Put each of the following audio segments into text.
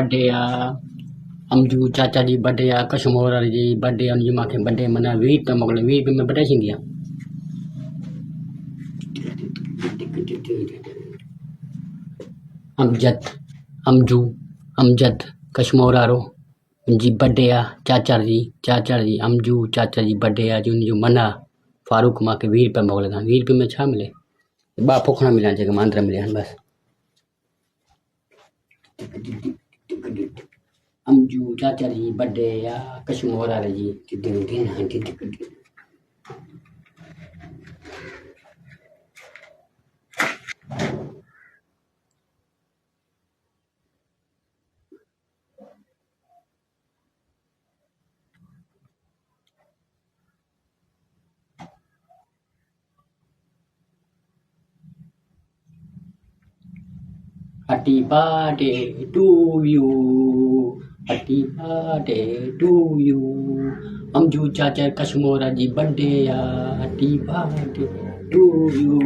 Birthday या अमजू चाचा जी birthday या कशमोर जी बर्थडे उनजी मूंखे बर्थडे माना 20 रुपया मोकिलियो 20 रुपये में बर्थडे थींदी आहे। अमजद अमजू अमजद कशमोर वारो जी बर्थडे आहे चाचा जी अमजू चाचा जी बर्थडे आहे जी उनजो मना फारूक मूंखे 20 रुपया मोकिलिया 20 रुपये में छा मिले ॿ फुखणा मिलिया जेके मां अंदरि मिलिया आहिनि बसि। अमजू चाचा जी बर्थडे या कशमोर वारे जी Happy birthday to you. Happy birthday to you. Amju Chacha Kashmora ji birthday ya. Happy birthday to you.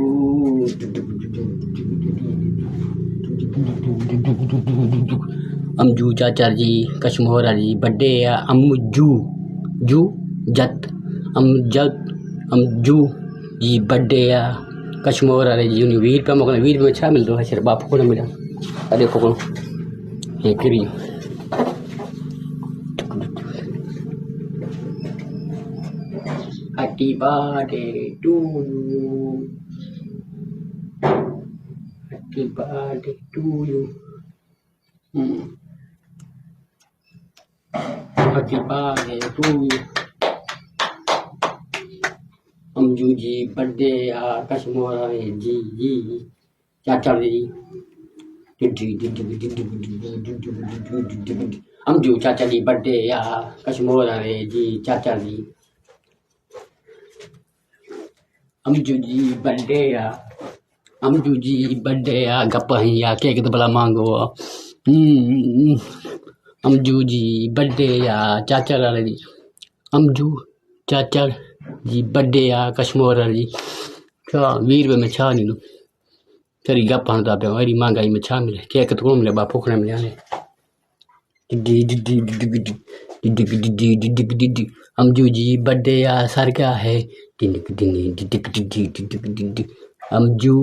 Amju Chacha ji Kashmora ji birthday ya. Amju Ju Jat Amju ji birthday या कशमोर वारे जी 20 रुपया मोकिलिया 20 रुपये में छा मिलंदो आहे सिर्फ़ु 2 फुकणा मिलिया अॼु फुकणो हे किरी happy birthday to you happy birthday to you happy birthday to you Amju ji birthday या कशमोर वारे जी चाचा जी अमजू चाचा जी बर्थडे या कशमोर वारे जी चाचा जी अमजू जी बर्थडे या गप हैं या केक तो बड़ा मांगो अमजू जी बर्थडे या चाचा वाले जी अमजू चाचा जी बर्थडे या कशमोर वारे जी छा 20 रुपये में छा ॾींदो कहिड़ी गप हणंदा पिया अहिड़ी महांगाई में छा मिले केक त कोन मिले 2 फुकणा मिलिया अमजू जी बर्थडे या सर क्या है अमजू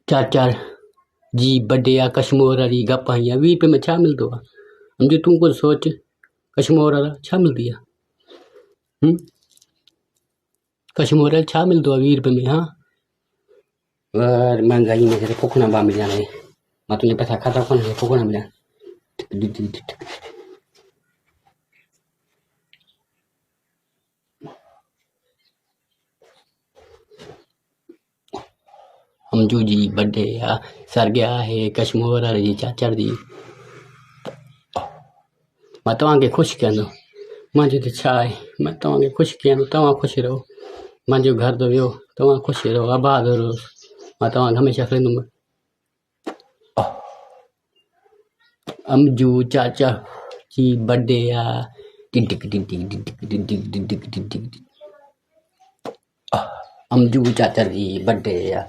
चाचा जी बर्थडे या कशमोर वारी गप है 20 रुपये में छा मिलंदो आहे अमजू तूं कुझु सोच कशमोर वारा छा मिलंदी आहे कशमोर छा मिलंदो आहे 20 रुपये में हाँ महंगाई में सिर्फ फुकणा 2 मिलिया आहिनि मां तुंहिंजे पैसा खाता कोन फुकणा मिलिया अमजू जी बर्थडे या सर गया है कशमोर वारे जी चाचा जी मां तव्हांखे ख़ुशि कंदो मुंहिंजो त छा आहे मां तव्हांखे ख़ुशि कंदो तव्हां ख़ुशि रहो मुंहिंजो घर त वियो तव्हां ख़ुशि रहो आबाद रहो मां तव्हांखे हमेशह खणंदुमि अमजू चाचा जी बर्थडे या अमजू चाचा जी बर्थडे या